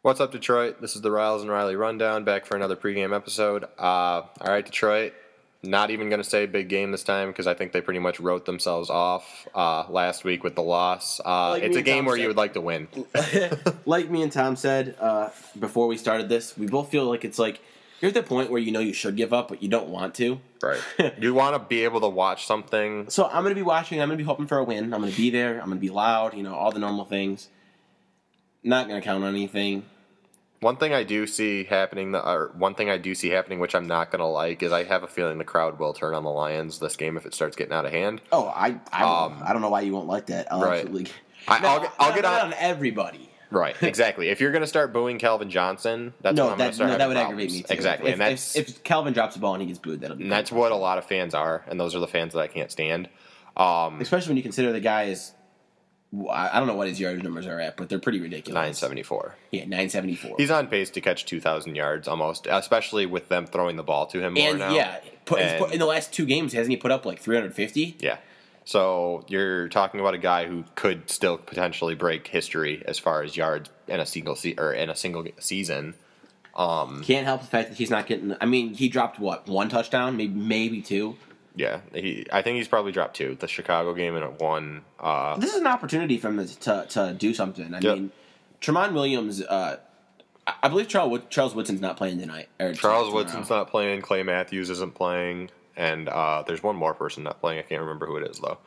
What's up, Detroit? This is the Riles and Riley Rundown, back for another pregame episode. All right, Detroit, not even going to say big game this time because I think they pretty much wrote themselves off last week with the loss. It's a game where you would like to win. Like me and Tom said before we started this, we both feel like it's like you're at the point where you know you should give up, but you don't want to. Right. You want to be able to watch something. So I'm going to be watching. I'm going to be hoping for a win. I'm going to be there. I'm going to be loud, all the normal things. Not going to count on anything. One thing I do see happening, which I'm not going to like, is I have a feeling the crowd will turn on the Lions this game if it starts getting out of hand. Oh, I don't know why you won't like that. Right. I'll get on everybody. Right, exactly. If you're going to start booing Calvin Johnson, that's when I'm going to start having that would problems. Aggravate me too. Exactly. If Calvin drops the ball and he gets booed, that'll be. And that's what a lot of fans are, and those are the fans that I can't stand. Especially when you consider the guy is. I don't know what his yardage numbers are at, but they're pretty ridiculous. 974. Yeah, 974. He's on pace to catch 2,000 yards almost, especially with them throwing the ball to him more now. Yeah, in the last 2 games, hasn't he put up like 350? Yeah. So you're talking about a guy who could still potentially break history as far as yards in a single season. Can't help the fact that he's not getting. I mean, he dropped what, 1 touchdown, maybe 2. Yeah, I think he's probably dropped 2. The Chicago game and 1. This is an opportunity for him to do something. I mean, Tramon Williams. I believe Charles Woodson's not playing tonight. Charles Woodson's not playing. Clay Matthews isn't playing, and there's one more person not playing. I can't remember who it is though.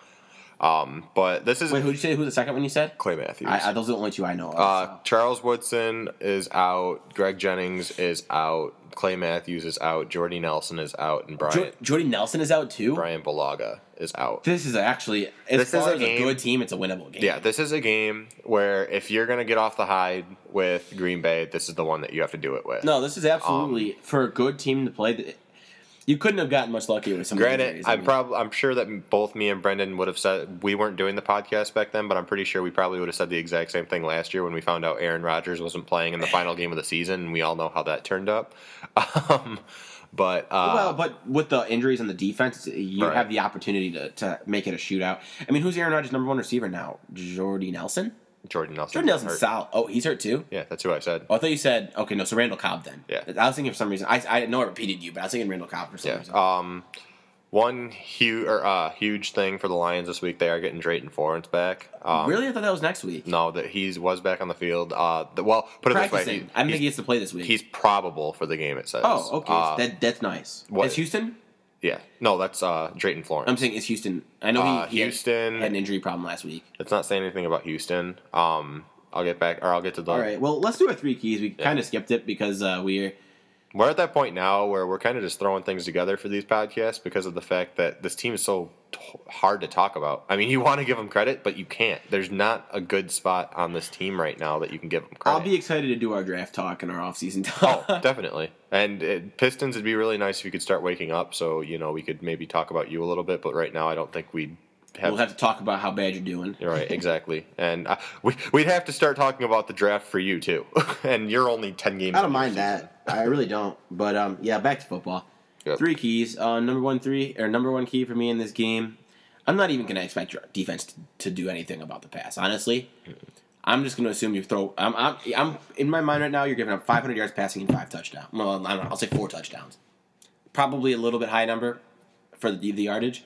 But this is. Wait, who did you say? Who's the second one you said? Clay Matthews. Those are the only 2 I know of. So. Charles Woodson is out. Greg Jennings is out. Clay Matthews is out. Jordy Nelson is out, and Jordy Nelson is out too. Brian Bulaga is out. This is actually as far as a good team, it's a winnable game. Yeah, this is a game where if you're going to get off the hide with Green Bay, this is the one that you have to do it with. No, this is absolutely for a good team to play. You couldn't have gotten much luckier with some. Granted, I'm sure that both me and Brendan would have said we weren't doing the podcast back then, but I'm pretty sure we probably would have said the exact same thing last year when we found out Aaron Rodgers wasn't playing in the final game of the season, and we all know how that turned up. But with the injuries on the defense, you have the opportunity to make it a shootout. I mean, who's Aaron Rodgers' number 1 receiver now? Jordy Nelson. Jordan Nelson. Jordan Nelson's solid. Oh, he's hurt too? Yeah, that's who I said. Oh, I thought you said, okay, no, so Randall Cobb then. Yeah. I was thinking for some reason, I know I repeated you, but I was thinking Randall Cobb for some reason. One huge thing for the Lions this week, they are getting Drayton Florence back. Really? I thought that was next week. No, that he was back on the field. Put it this way. I don't think he gets to play this week. He's probable for the game, it says. Oh, okay. That's nice. Is Houston? Yeah. No, that's Drayton Florence. I'm saying it's Houston. I know he had an injury problem last week. It's not saying anything about Houston. I'll get to the... All right, well, let's do our 3 keys. We kind of skipped it because we're at that point now where we're kind of just throwing things together for these podcasts because of the fact that this team is so hard to talk about. I mean, you want to give them credit, but you can't. There's not a good spot on this team right now that you can give them credit. I'll be excited to do our draft talk and our offseason talk. Oh, definitely. And Pistons, it'd be really nice if you could start waking up so, we could maybe talk about you a little bit, but right now I don't think we'll have to talk about how bad you're doing. Right, exactly. And we'd have to start talking about the draft for you, too. And you're only 10 games. I don't mind that. I really don't. But, back to football. Yep. 3 keys. Number one key for me in this game. I'm not even going to expect your defense to do anything about the pass, honestly. I'm just going to assume you throw... I'm in my mind right now, you're giving up 500 yards passing and 5 touchdowns. Well, I don't know. I'll say 4 touchdowns. Probably a little bit high number for the yardage.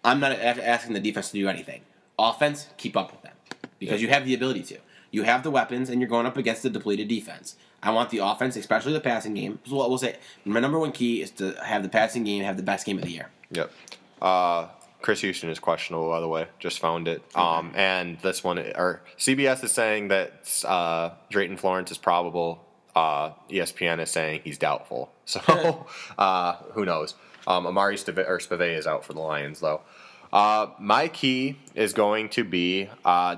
I'm not asking the defense to do anything. Offense, keep up with them. Because you have the ability to. You have the weapons, and you're going up against the depleted defense. I want the offense, especially the passing game. So we'll say my number 1 key is to have the passing game have the best game of the year. Yep. Chris Houston is questionable, by the way. Just found it. And this one, CBS is saying that Drayton Florence is probable. ESPN is saying he's doubtful. So who knows? Amari Spivey is out for the Lions, though. My key is going to be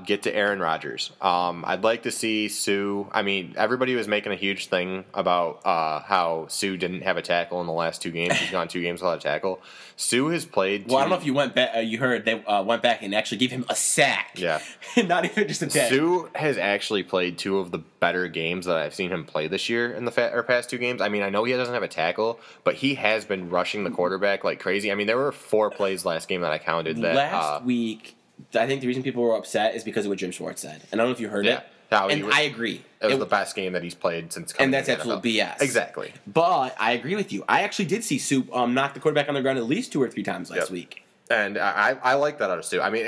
get to Aaron Rodgers. I'd like to see Sue. I mean, everybody was making a huge thing about how Sue didn't have a tackle in the last 2 games. He's gone 2 games without a tackle. Sue has played. Well, I don't know if you went back. You heard they went back and actually gave him a sack. Yeah, not even just a tackle. Sue has actually played 2 of the better games that I've seen him play this year in the past 2 games. I mean, I know he doesn't have a tackle, but he has been rushing the quarterback like crazy. I mean, there were 4 plays last game that I counted. Last week, I think the reason people were upset is because of what Jim Schwartz said. And I don't know if you heard it. how and I agree. It was the best game that he's played since coming. And that's to the absolute NFL. BS. Exactly. But I agree with you. I actually did see Soup knock the quarterback on the ground at least 2 or 3 times last week. And I like that out of Soup. I mean,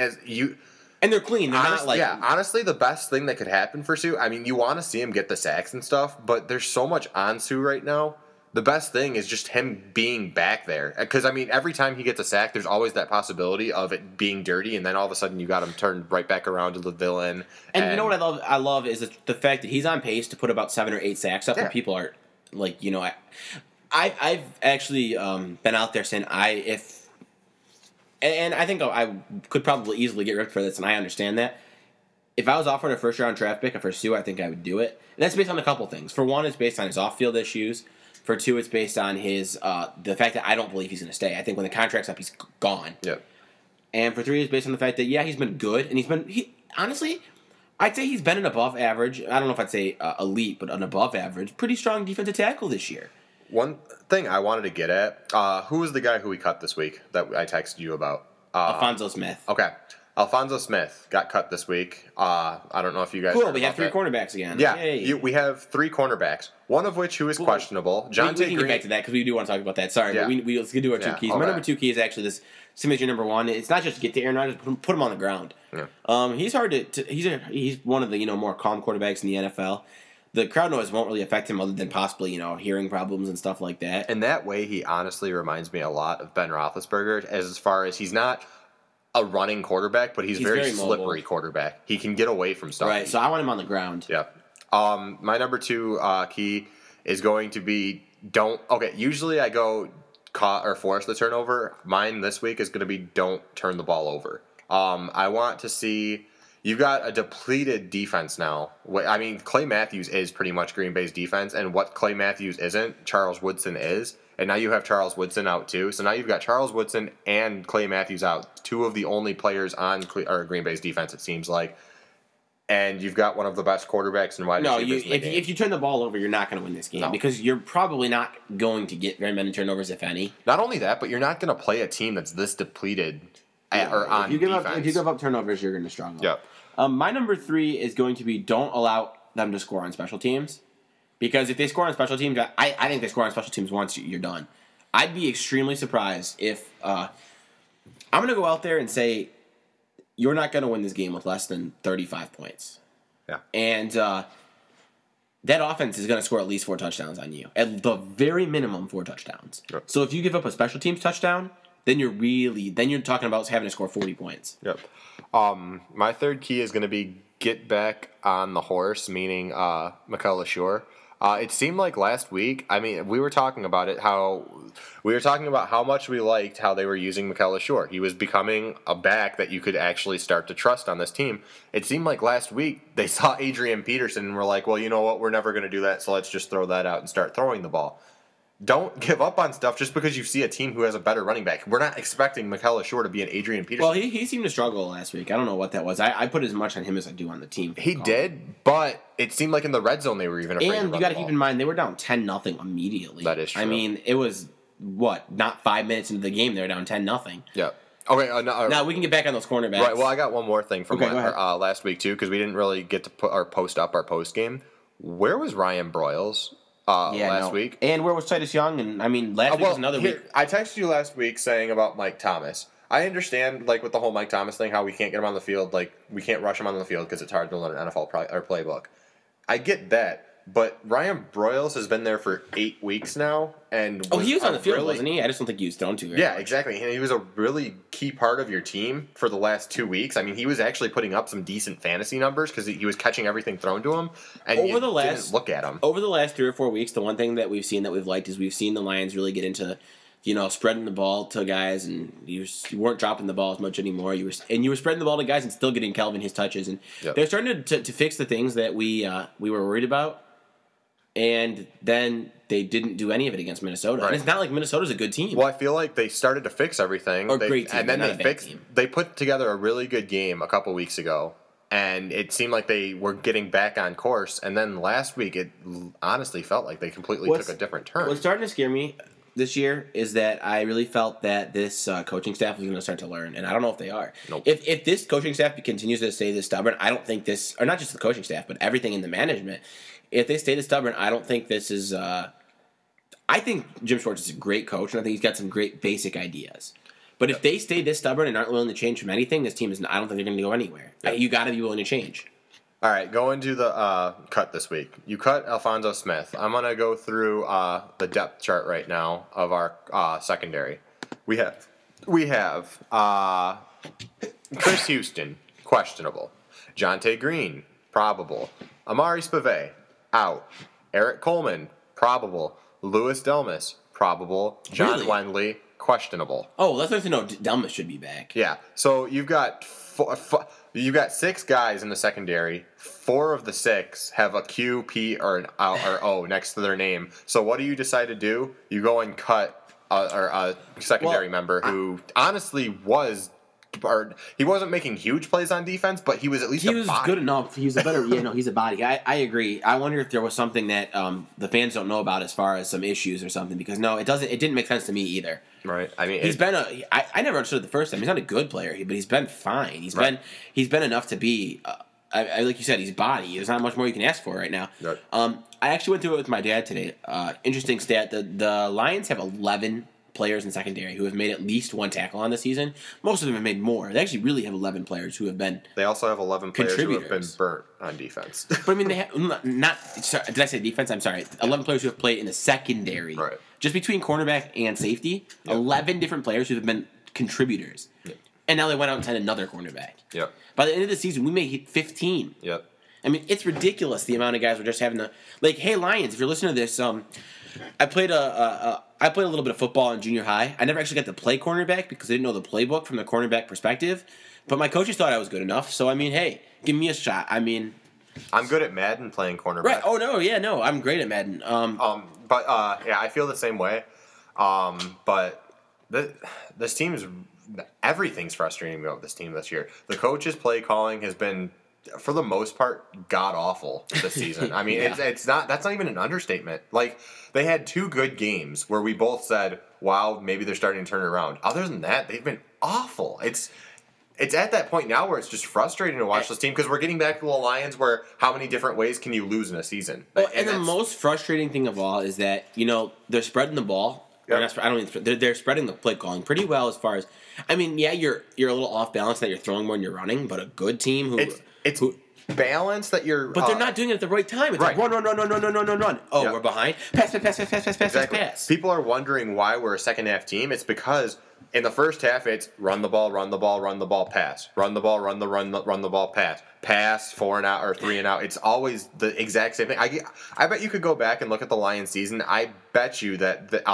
and they're clean. They're not like... Yeah, honestly, the best thing that could happen for Sue, I mean, you want to see him get the sacks and stuff, but there's so much on Sue right now. The best thing is just him being back there. Because, I mean, every time he gets a sack, there's always that possibility of it being dirty, and then all of a sudden you got him turned right back around to the villain. And you know what I love is the fact that he's on pace to put about 7 or 8 sacks up, and people are, like, you know... I've actually been out there saying and I think I could probably easily get ripped for this, and I understand that. If I was offered a first-round draft pick for Sue, I think I would do it. And that's based on a couple things. For one, it's based on his off-field issues. For two, it's based on his the fact that I don't believe he's going to stay. I think when the contract's up, he's gone. Yep. And for three, it's based on the fact that, he's been good, and honestly, I'd say he's been an above average. I don't know if I'd say elite, but an above average, pretty strong defensive tackle this year. One thing I wanted to get at, who was the guy who we cut this week that I texted you about? Alfonso Smith. Okay. Alfonso Smith got cut this week. I don't know if you guys Cool, we have 3 cornerbacks again. Yeah, we have 3 cornerbacks, one of which who is questionable. We can get back to that because we do want to talk about that. Sorry, but let's do our 2 keys. My number 2 key is actually this. Same as your number 1. It's not just to get to Aaron Rodgers, put him on the ground. Yeah. He's hard to he's one of the more calm quarterbacks in the NFL. The crowd noise won't really affect him other than possibly, hearing problems and stuff like that. And that way, he honestly reminds me a lot of Ben Roethlisberger as far as he's not a running quarterback, but he's very slippery quarterback. He can get away from stuff. Right, so I want him on the ground. Yeah. My number 2 key is going to be usually I go caught or force the turnover. Mine this week is going to be don't turn the ball over. I want to see... You've got a depleted defense now. I mean, Clay Matthews is pretty much Green Bay's defense, and what Clay Matthews isn't, Charles Woodson is. And now you have Charles Woodson out too. So now you've got Charles Woodson and Clay Matthews out, 2 of the only players on Green Bay's defense, it seems like. And you've got one of the best quarterbacks and wide receivers in the game. If you turn the ball over, you're not going to win this game because you're probably not going to get very many turnovers, if any. Not only that, but you're not going to play a team that's this depleted on defense. If you give up turnovers, you're going to struggle. Yep. My number 3 is going to be don't allow them to score on special teams. Because if they score on special teams, I think they score on special teams once, you're done. I'd be extremely surprised if... I'm going to go out there and say you're not going to win this game with less than 35 points. Yeah. And that offense is going to score at least 4 touchdowns on you. At the very minimum, 4 touchdowns. Yep. So if you give up a special teams touchdown, then you're talking about having to score 40 points. Yep. My 3rd key is going to be get back on the horse, meaning Mikel LeSure. It seemed like last week, I mean, we were talking about how much we liked how they were using Mikel LeSure. He was becoming a back that you could actually start to trust on this team. It seemed like last week they saw Adrian Peterson and were like, well, you know what, we're never going to do that, so let's just throw that out and start throwing the ball. Don't give up on stuff just because you see a team who has a better running back. We're not expecting Mikel LeSure to be an Adrian Peterson. Well, he seemed to struggle last week. I don't know what that was. I put as much on him as I do on the team. He did, but it seemed like in the red zone they were even afraid to run the ball. And you got to keep in mind, they were down 10-0 immediately. That is true. I mean, it was, not 5 minutes into the game, they were down 10-0. Yeah. Okay. Now we can get back on those cornerbacks. Right. Well, I got one more thing from last week too, because we didn't really get to post up our post game. Where was Ryan Broyles last week? And where was Titus Young? And I mean, last week was another week. I texted you last week saying about Mike Thomas. I understand, like with the whole Mike Thomas thing, how we can't get him on the field. Like we can't rush him on the field because it's hard to learn an NFL playbook. I get that. But Ryan Broyles has been there for 8 weeks now, and he was on the field, wasn't he? I just don't think he was thrown to. Yeah, exactly. And he was a really key part of your team for the last 2 weeks. I mean, he was actually putting up some decent fantasy numbers because he was catching everything thrown to him, and didn't look at him. Over the last 3 or 4 weeks, the one thing that we've seen that we've liked is we've seen the Lions really get into, spreading the ball to guys, and you weren't dropping the ball as much anymore. You were spreading the ball to guys and still getting Kelvin his touches, and they're starting to fix the things that we were worried about. And then they didn't do any of it against Minnesota. Right. And it's not like Minnesota's a good team. Well, I feel like they started to fix everything. Great team, and then they put together a really good game a couple weeks ago. And it seemed like they were getting back on course. And then last week, it honestly felt like they completely took a different turn. What's starting to scare me, this year is that I really felt that this coaching staff was going to start to learn, and I don't know if they are. Nope. If this coaching staff continues to stay this stubborn, I don't think this, or not just the coaching staff, but everything in the management, if they stay this stubborn, I don't think this is. I think Jim Schwartz is a great coach, and I think he's got some great basic ideas. But if they stay this stubborn and aren't willing to change from anything, this team is. I don't think they're going to go anywhere. Yep. You got to be willing to change. All right, going to the cut this week. You cut Alfonso Smith. I'm going to go through the depth chart right now of our secondary. We have Chris Houston, questionable. Jonte Green, probable. Amari Spivey, out. Eric Coleman, probable. Louis Delmas, probable. John Really? Wendley, questionable. Oh, that's nice to know. Delmas should be back. Yeah, so you've got you've got 6 guys in the secondary. 4 of the 6 have a Q, P, or an or O next to their name. So what do you decide to do? You go and cut a secondary member who honestly was. Or he wasn't making huge plays on defense, but he was at least he was good enough. He was a better. He's a body. I agree. I wonder if there was something that the fans don't know about as far as some issues or something. Because no, it doesn't. It didn't make sense to me either. Right. I mean, he's been a. I never understood it the first time. He's not a good player, but he's been fine. He's been enough to be. Like you said, he's body. There's not much more you can ask for right now. Right. I actually went through it with my dad today. Interesting stat: the Lions have 11 players in secondary who have made at least 1 tackle on the season. Most of them have made more. They actually really have 11 players who have been. They also have 11 players who have been burnt on defense. But I mean, they have not. Sorry, did I say defense? I'm sorry. 11 players who have played in the secondary, right? Just between cornerback and safety, 11 different players who have been contributors. Yep. And now they went out and signed another cornerback. Yep. By the end of the season, we may hit 15. Yep. I mean, it's ridiculous the amount of guys we're just having to. Like, hey, Lions, if you're listening to this, I played a little bit of football in junior high. I never actually got to play cornerback because I didn't know the playbook from the cornerback perspective. But my coaches thought I was good enough. So, I mean, hey, give me a shot. I mean, I'm good at Madden playing cornerback. Right. Oh, no. Yeah, no. I'm great at Madden. But I feel the same way. But this team is everything's frustrating me about this team this year. The coach's play calling has been, for the most part, god awful this season. I mean, it's not. That's not even an understatement. Like, they had 2 good games where we both said, "Wow, maybe they're starting to turn it around." Other than that, they've been awful. It's at that point now where it's just frustrating to watch this team because we're getting back to the Lions where how many different ways can you lose in a season? Well, and the most frustrating thing of all is that they're spreading the ball. Yep. I don't mean they're spreading the play calling pretty well as far as. I mean, yeah, you're a little off balance that you're throwing more than you're running, but a good team who it's balance that you're. But they're not doing it at the right time. It's like run. Oh, yep. We're behind. Pass. Exactly. Pass. People are wondering why we're a second half team. It's because in the first half it's run the ball, pass. Run the ball, run the ball, pass. Pass 4 and out or 3 and out. It's always the exact same thing. I bet you could go back and look at the Lions season. I bet you that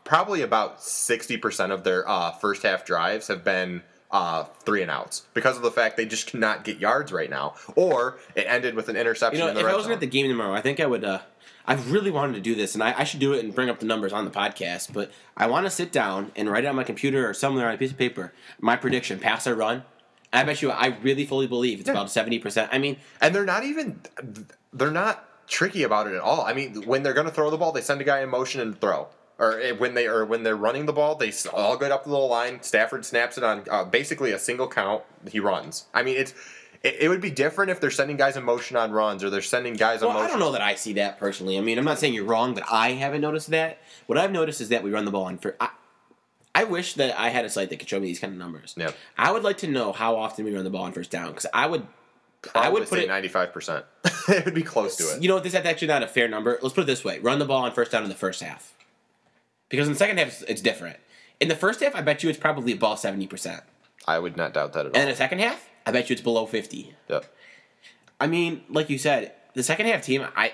probably about 60% of their first half drives have been 3 and outs because of the fact they just cannot get yards right now, or it ended with an interception. In the if red I wasn't zone. at the game tomorrow, I think I would. I really wanted to do this, and I should do it and bring up the numbers on the podcast. But I want to sit down and write it on my computer or somewhere on a piece of paper. My prediction: pass or run. I bet you, I really fully believe it's about 70%. I mean, and they're not tricky about it at all. I mean, when they're going to throw the ball, they send a guy in motion and throw. Or when they're running the ball, they all get up the little line. Stafford snaps it on basically a single count. He runs. I mean, it would be different if they're sending guys in motion on runs or they're sending guys on motion. I don't know that I see that personally. I mean, I'm not saying you're wrong, but I haven't noticed that. What I've noticed is that we run the ball on first. I wish that I had a site that could show me these kind of numbers. Yep. I would like to know how often we run the ball on first down because I would put it 95%. It would be close to it. You know what? This is actually not a fair number. Let's put it this way: run the ball on first down in the first half. Because in the second half, it's different. In the first half, I bet you it's probably above 70%. I would not doubt that at all. And in the second half, I bet you it's below 50. Yep. I mean, like you said, the second half team, I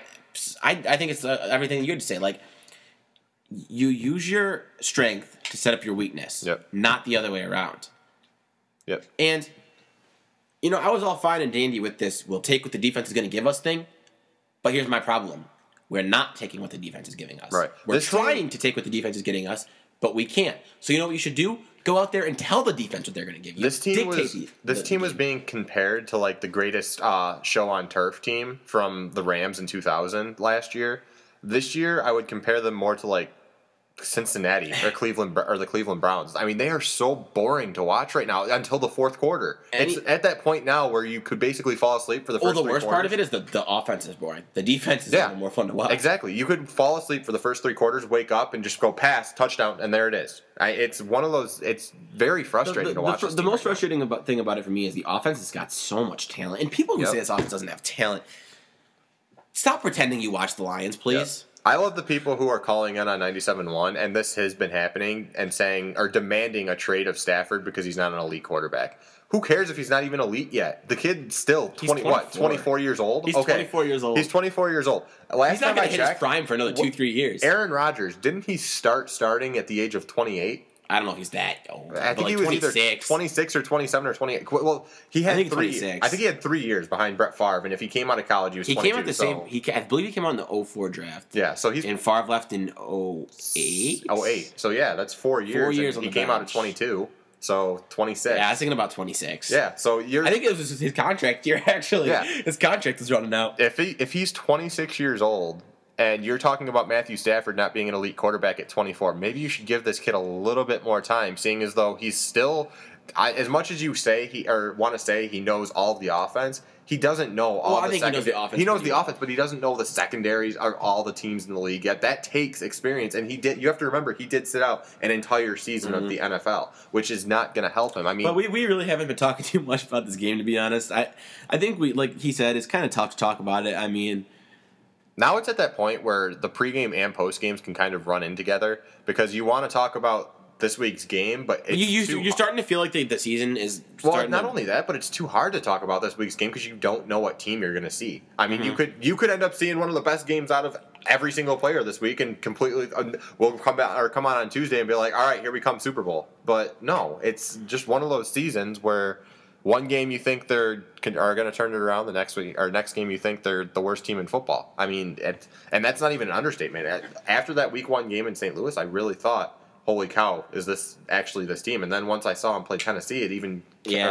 think it's everything you had to say. Like, you use your strength to set up your weakness, not the other way around. Yep. And, I was all fine and dandy with this. We'll take what the defense is going to give us thing. But here's my problem. We're not taking what the defense is giving us. Right. We're trying to take what the defense is getting us, but we can't. So you know what you should do? Go out there and tell the defense what they're going to give you. This team was being compared to like the greatest show on turf team from the Rams in 2000 last year. This year, I would compare them more to like Cincinnati or Cleveland or the Cleveland Browns. I mean, they are so boring to watch right now until the fourth quarter. It's at that point now where you could basically fall asleep for the first. The worst part of quarters. it is the offense is boring. The defense is a little more fun to watch. Exactly. You could fall asleep for the first 3 quarters, wake up, and just go pass, touchdown, and there it is. It's one of those. It's very frustrating to watch. The most frustrating thing about it for me is the offense has got so much talent, and people who say this offense doesn't have talent, stop pretending you watch the Lions, please. Yep. I love the people who are calling in on 97.1, and this has been happening, and saying or demanding a trade of Stafford because he's not an elite quarterback. Who cares if he's not even elite yet? The kid's still 24 years old? He's 24 years old. He's 24 years old. He's not going to hit his prime for another 2-3 years. Aaron Rodgers, didn't he starting at the age of 28? I don't know if he's that old. I think he was 26. Either 26 or 27 or 28. Well, he had 3. 26. I think he had 3 years behind Brett Favre, and if he came out of college, he was 22. He came out the same. I believe he came out in the 04 draft. Yeah, so he's and Favre left in 08. 08. So yeah, that's 4 years. 4 years. He came out at 22. So 26. Yeah, I was thinking about 26. Yeah, so I think it was his contract year actually. Yeah, his contract is running out. If he's 26 years old. And you're talking about Matthew Stafford not being an elite quarterback at 24. Maybe you should give this kid a little bit more time, seeing as though he's still, as much as you say want to say he knows all of the offense, he doesn't know all the he knows the offense. He knows the offense, but he doesn't know the secondaries or all the teams in the league yet. That takes experience, and you have to remember, he did sit out an entire season of the NFL, which is not going to help him. I mean, but we really haven't been talking too much about this game, to be honest. I think we, like he said, it's kind of tough to talk about it. I mean, now it's at that point where the pregame and postgames can kind of run in together because you want to talk about this week's game, but you're starting to feel like the season is. Not only that, but it's too hard to talk about this week's game because you don't know what team you're going to see. I mean, you could end up seeing one of the best games out of every single player this week, and completely we'll come on Tuesday and be like, all right, here we come Super Bowl. But no, it's just one of those seasons where. One game you think are going to turn it around, the next week or next game you think they're the worst team in football. I mean, and that's not even an understatement. After that Week 1 game in St. Louis, I really thought, "Holy cow, is this actually this team?" And then once I saw them play Tennessee, it even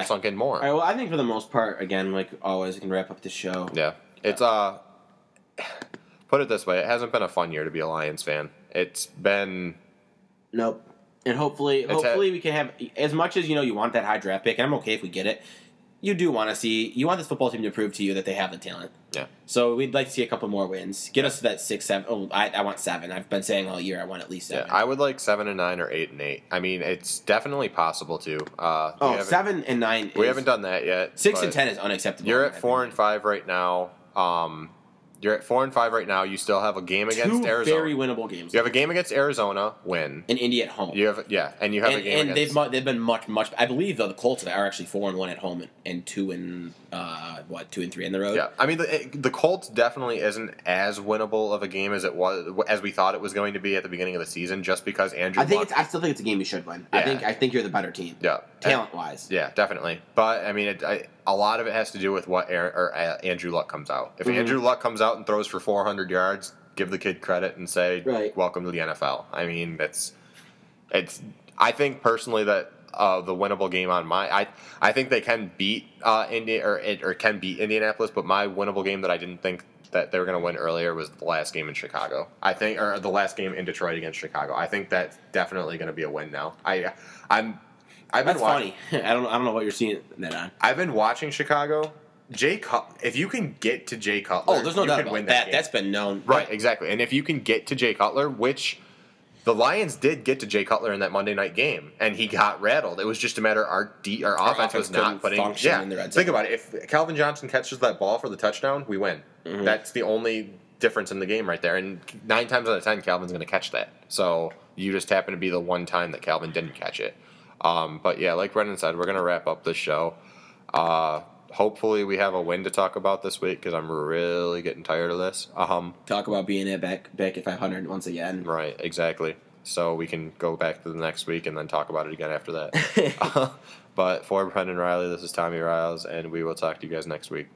sunk in more. All right, well, I think for the most part, again, like always, we can wrap up the show. Yeah, it's put it this way, it hasn't been a fun year to be a Lions fan. It's been nope. And hopefully we can have, as much as you want that high draft pick, and I'm okay if we get it, you want this football team to prove to you that they have the talent. Yeah. So we'd like to see a couple more wins. Get us to that 6, 7. Oh, I want 7. I've been saying all year I want at least 7. Yeah, I would like 7 and 9 or 8 and 8. I mean, it's definitely possible to. 7 and 9. We haven't done that yet. 6 and 10 is unacceptable. You're at 4 and 5 right now. You're at 4 and 5 right now. You still have a game against Arizona. 2 very winnable games. You have a game against Arizona, win. And Indy at home. And you have a game against. And they've been much. I believe though the Colts are actually 4-1 at home and 2 and 3 on the road. Yeah, I mean the Colts definitely isn't as winnable of a game as we thought it was going to be at the beginning of the season, just because Andrew. I still think it's a game you should win. Yeah. I think you're the better team. Yeah, talent wise. Yeah, definitely. But I mean, a lot of it has to do with what Andrew Luck comes out. If Andrew Luck comes out and throws for 400 yards, give the kid credit and say, "Welcome to the NFL." I mean, it's. I think personally that the winnable game on I think they can beat can beat Indianapolis, but my winnable game that I didn't think that they were going to win earlier was the last game in Chicago. Or the last game in Detroit against Chicago. I think that's definitely going to be a win now. That's funny. I don't know what you're seeing that on. I've been watching Chicago. If you can get to Jay Cutler, there's no doubt about that. That's been known, right? Exactly. And if you can get to Jay Cutler, which the Lions did get to Jay Cutler in that Monday night game, and he got rattled. It was just a matter our offense was not putting. Yeah, in the red zone. Think about it. If Calvin Johnson catches that ball for the touchdown, we win. Mm-hmm. That's the only difference in the game right there. And 9 times out of 10, Calvin's going to catch that. So you just happen to be the one time that Calvin didn't catch it. But yeah, like Brendan said, we're going to wrap up this show. Hopefully we have a win to talk about this week because I'm really getting tired of this. Talk about being back at 500 once again. Right, exactly. So we can go back to the next week and then talk about it again after that. But for Brendan Riley, this is Tommy Riles, and we will talk to you guys next week.